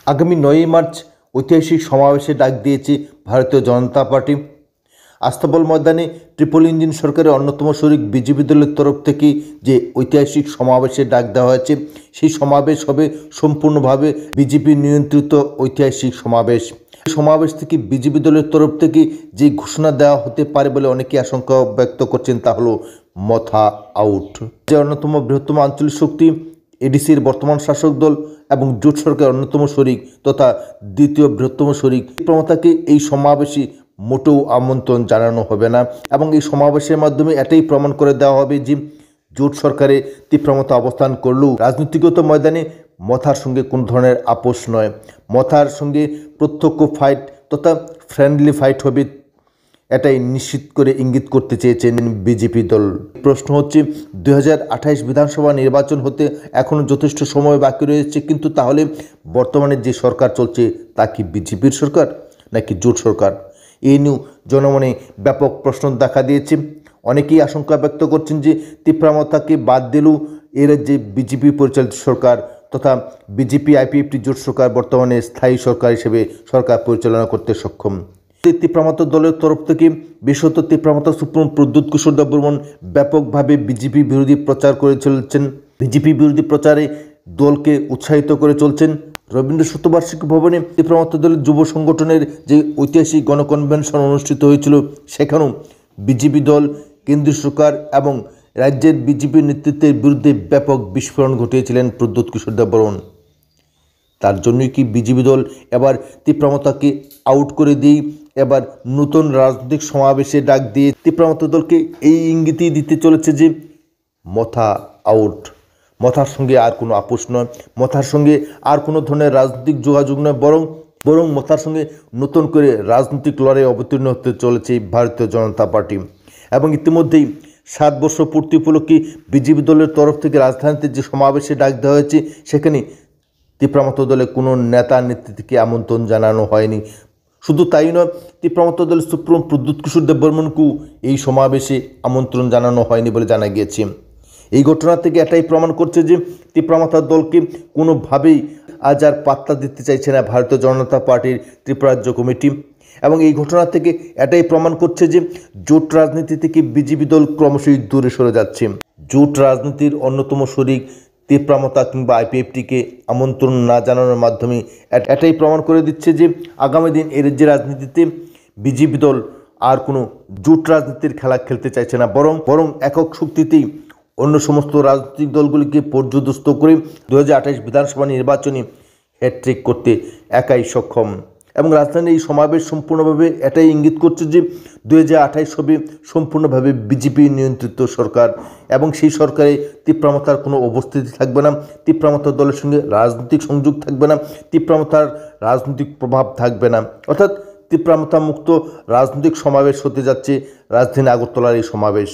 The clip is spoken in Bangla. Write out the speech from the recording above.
আগামী 9ই মার্চ ঐতিহাসিক সমাবেশে ডাক দিয়েছে ভারতীয় জনতা পার্টি। আস্তাবল ময়দানে ট্রিপল ইঞ্জিন সরকারের অন্যতম শরিক বিজেপি দলের তরফ থেকে যে ঐতিহাসিক সমাবেশে ডাক দেওয়া হয়েছে, সেই সমাবেশ হবে সম্পূর্ণভাবে বিজেপি নিয়ন্ত্রিত ঐতিহাসিক সমাবেশ। সমাবেশ থেকে বিজেপি দলের তরফ থেকে যে ঘোষণা দেওয়া হতে পারে বলে অনেকে আশঙ্কা ব্যক্ত করছেন, তা হলো মথা আউট। যে অন্যতম বৃহত্তম আঞ্চলিক শক্তি এডিসির বর্তমান শাসক দল এবং জোট সরকারের অন্যতম শরিক তথা দ্বিতীয় বৃহত্তম শরিক তীব্রমতাকে এই সমাবেশে মোটেও আমন্ত্রণ জানানো হবে না এবং এই সমাবেশের মাধ্যমে এটাই প্রমাণ করে দেওয়া হবে যে জোট সরকারে তীব্রমতা অবস্থান করলেও রাজনীতিগত ময়দানে মথার সঙ্গে কোনো ধরনের আপোষ নয়। মথার সঙ্গে প্রত্যক্ষ ফাইট তথা ফ্রেন্ডলি ফাইট হবে, এটাই নিশ্চিত করে ইঙ্গিত করতে চেয়েছেন বিজেপি দল। প্রশ্ন হচ্ছে 2028 বিধানসভা নির্বাচন হতে এখনও যথেষ্ট সময় বাকি রয়েছে, কিন্তু তাহলে বর্তমানে যে সরকার চলছে তা কি বিজেপির সরকার নাকি জোট সরকার? এই নিয়েও জনমনে ব্যাপক প্রশ্ন দেখা দিয়েছে। অনেকেই আশঙ্কা ব্যক্ত করছেন যে তীব্রমতাকে বাদ দিলেও এর যে বিজেপি পরিচালিত সরকার তথা বিজেপি আইপিএফটি জোট সরকার বর্তমানে স্থায়ী সরকার হিসেবে সরকার পরিচালনা করতে সক্ষম। তীব্রমতা দলের তরফ থেকে বিশেষত তীব্রমতা সুপ্রিম প্রদ্যুৎ কিশোর দেববর্মন ব্যাপকভাবে বিজেপি বিরোধী প্রচার করে চলছেন। বিজেপি বিরোধী প্রচারে দলকে উৎসাহিত করে চলছেন। রবীন্দ্র শতবার্ষিকী ভবনে তীব্রমতা দলের যুব সংগঠনের যে ঐতিহাসিক গণকনভেনশন অনুষ্ঠিত হয়েছিল, সেখানেও বিজেপি দল কেন্দ্রীয় সরকার এবং রাজ্যের বিজেপি নেতৃত্বের বিরুদ্ধে ব্যাপক বিস্ফোরণ ঘটিয়েছিলেন প্রদ্যুৎ কিশোর দেববর্মন। তার জন্যই কি বিজেপি দল এবার তীব্রমতাকে আউট করে দিয়ে এবার নতুন রাজনৈতিক সমাবেশে ডাক দিয়ে তীব্রমতা দলকে এই ইঙ্গিতই দিতে চলেছে যে মথা আউট, মথার সঙ্গে আর কোনো আপোষ নয়, মথার সঙ্গে আর কোনো ধরনের রাজনৈতিক যোগাযোগ নয়, বরং মথার সঙ্গে নতুন করে রাজনৈতিক লড়াই অবতীর্ণ হতে চলেছে ভারতীয় জনতা পার্টি। এবং ইতিমধ্যেই 7 বর্ষ পূর্তি উপলক্ষে বিজেপি দলের তরফ থেকে রাজধানীতে যে সমাবেশে ডাক দেওয়া হয়েছে, সেখানে তীব্রমতা দলের কোনো নেতা নেত্রীকে আমন্ত্রণ জানানো হয়নি। শুধু তাই নয়, তীব্রমতা দলের সুপ্রিম প্রদ্যুৎ কিশোর দেববর্মনকেও এই সমাবেশে আমন্ত্রণ জানানো হয়নি বলে জানা গিয়েছে। এই ঘটনা থেকে এটাই প্রমাণ করছে যে তীব্রমতা দলকে কোনোভাবেই আজ আর পাত্তা দিতে চাইছে না ভারতীয় জনতা পার্টির ত্রিপুরাজ্য কমিটি। এবং এই ঘটনা থেকে এটাই প্রমাণ করছে যে জোট রাজনীতি থেকে বিজেপি দল ক্রমশই দূরে সরে যাচ্ছে। জোট রাজনীতির অন্যতম শরিক তীব্রমতা কিংবা আইপিএফটিকে আমন্ত্রণ না জানানোর মাধ্যমে এটাই প্রমাণ করে দিচ্ছে যে আগামী দিন এই রাজ্যের রাজনীতিতে বিজেপি দল আর কোনো জোট রাজনীতির খেলা খেলতে চাইছে না, বরং একক শক্তিতেই অন্য সমস্ত রাজনৈতিক দলগুলিকে পর্যদস্ত করে 2028 বিধানসভা নির্বাচনে হ্যাট্রিক করতে একাই সক্ষম। এবং রাজধানীর এই সমাবেশ সম্পূর্ণভাবে এটাই ইঙ্গিত করছে যে 2028 হবে সম্পূর্ণভাবে বিজেপি নিয়ন্ত্রিত সরকার এবং সেই সরকারে তীব্রমতার কোনো উপস্থিতি থাকবে না, তীব্রমতা দলের সঙ্গে রাজনৈতিক সংযোগ থাকবে না, তীব্রমতার রাজনৈতিক প্রভাব থাকবে না, অর্থাৎ তীব্রমতা মুক্ত রাজনৈতিক সমাবেশ হতে যাচ্ছে রাজধানী আগরতলার এই সমাবেশ।